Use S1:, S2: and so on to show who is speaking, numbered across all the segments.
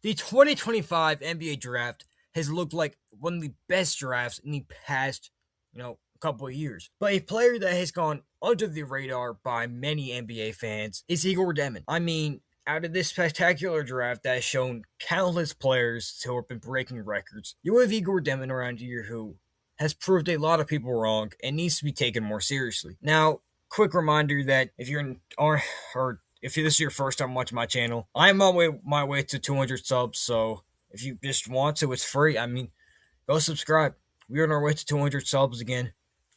S1: The 2025 NBA draft has looked like one of the best drafts in the past, couple of years. But a player that has gone under the radar by many NBA fans is Egor Demin. I mean, out of this spectacular draft that has shown countless players who have been breaking records, you have Egor Demin around here who has proved a lot of people wrong and needs to be taken more seriously. Now, quick reminder that if you're in, or if this is your first time watching my channel, I'm on my way to 200 subs. So if you just want to, it's free. I mean, go subscribe. We're on our way to 200 subs again.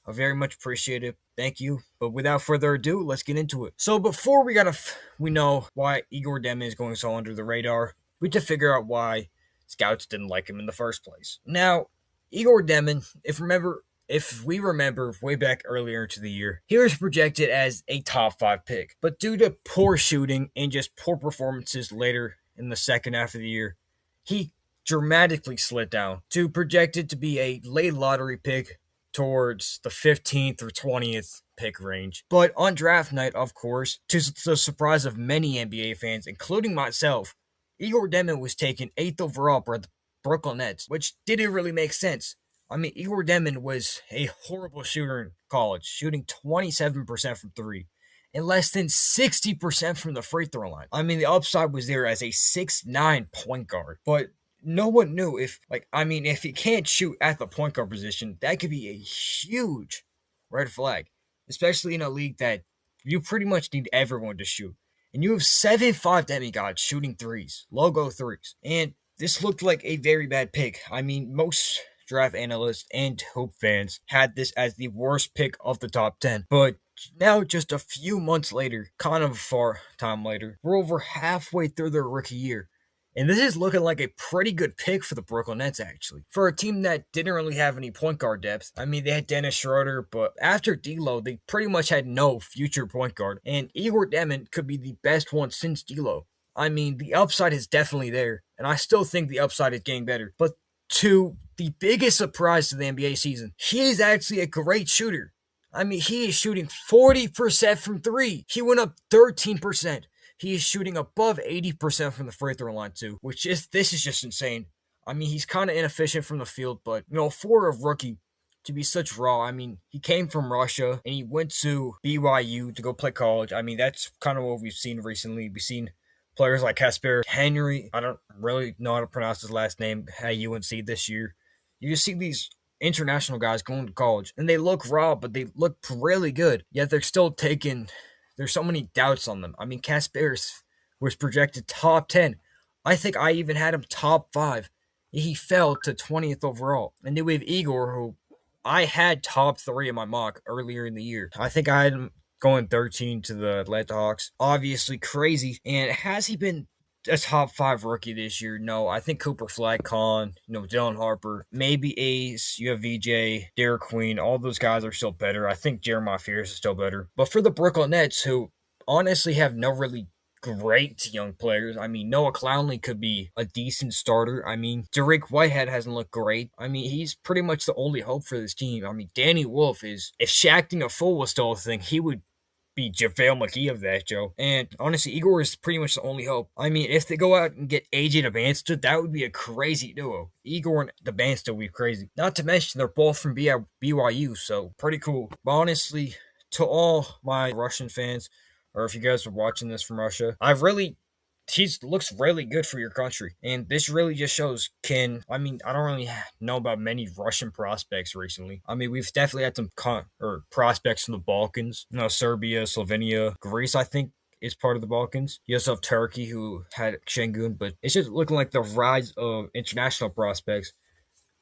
S1: I very much appreciate it. Thank you. But without further ado, let's get into it. So before we know why Egor Demin is going so under the radar, we have to figure out why scouts didn't like him in the first place. Now, Egor Demin, if we remember way back earlier into the year, he was projected as a top 5 pick. But due to poor shooting and just poor performances later in the second half of the year, he dramatically slid down to projected to be a late lottery pick towards the 15th or 20th pick range. But on draft night, of course, to the surprise of many NBA fans, including myself, Egor Demin was taken 8th overall by the Brooklyn Nets, which didn't really make sense. I mean, Egor Demin was a horrible shooter in college, shooting 27% from three and less than 60% from the free throw line. I mean, the upside was there as a 6'9 point guard, but no one knew if he can't shoot at the point guard position, that could be a huge red flag, especially in a league that you pretty much need everyone to shoot. And you have 7'5 demigods shooting threes, logo threes. And this looked like a very bad pick. I mean, most draft analysts and hoop fans had this as the worst pick of the top 10. But now, just a few months later, kind of a far time later, we're over halfway through their rookie year. And this is looking like a pretty good pick for the Brooklyn Nets, actually. For a team that didn't really have any point guard depth. I mean, they had Dennis Schroeder, but after D'Lo, they pretty much had no future point guard. And Egor Demin could be the best one since D'Lo. I mean, the upside is definitely there. And I still think the upside is getting better. But to the biggest surprise to the NBA season, he is actually a great shooter. I mean, he is shooting 40% from three. He went up 13%. He is shooting above 80% from the free throw line too, this is just insane. I mean, he's kind of inefficient from the field, but for a rookie to be such raw, I mean, he came from Russia and he went to BYU to go play college. I mean, that's kind of what we've seen recently. We've seen players like Casper Henry. I don't really know how to pronounce his last name at UNC this year. You just see these international guys going to college and they look raw, but they look really good. Yet they're still taking. There's so many doubts on them. I mean, Kasperis was projected top 10. I think I even had him top 5. He fell to 20th overall. And then we have Egor, who I had top 3 in my mock earlier in the year. I think I had him going 13 to the Atlanta Hawks. Obviously crazy. And has he been a top 5 rookie this year? No, I think Cooper Flag, Khan, Dylan Harper, maybe Ace, you have VJ, Derek Queen, all those guys are still better. I think Jeremiah Fears is still better. But for the Brooklyn Nets, who honestly have no really great young players. I mean, Noah Clowney could be a decent starter. I mean, Derek Whitehead hasn't looked great. I mean, he's pretty much the only hope for this team. I mean, Danny Wolf if Shaqting a Fool was still a thing, he would be JaVale McGee of that, Joe. And honestly, Igor is pretty much the only hope. I mean, if they go out and get AJ Debansta, that would be a crazy duo. Igor and Debansta would be crazy. Not to mention, they're both from BYU, so pretty cool. But honestly, to all my Russian fans, or if you guys are watching this from Russia, he looks really good for your country. And this really just shows I don't really know about many Russian prospects recently. I mean, we've definitely had some prospects from the Balkans. Serbia, Slovenia, Greece, I think, is part of the Balkans. You also have Turkey, who had Şengün, but it's just looking like the rise of international prospects.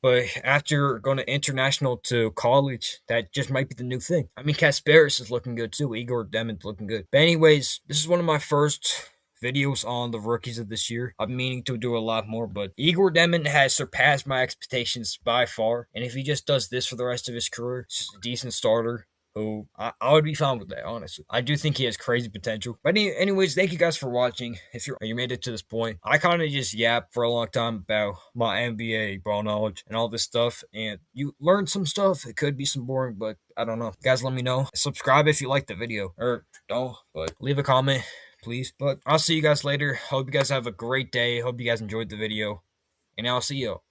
S1: But after going to international to college, that just might be the new thing. I mean, Kasparis is looking good too. Egor Demin's looking good. But anyways, this is one of my first videos on the rookies of this year. I'm meaning to do a lot more, but Egor Demin has surpassed my expectations by far. And if he just does this for the rest of his career, it's just a decent starter who I would be fine with that, honestly. I do think he has crazy potential. But anyways, thank you guys for watching. If you made it to this point, I kind of just yapped for a long time about my NBA ball knowledge and all this stuff, and you learned some stuff. It could be some boring, but I don't know. Guys, let me know. Subscribe if you liked the video, or don't, but leave a comment. please. But I'll see you guys later. Hope you guys have a great day. Hope you guys enjoyed the video. And I'll see you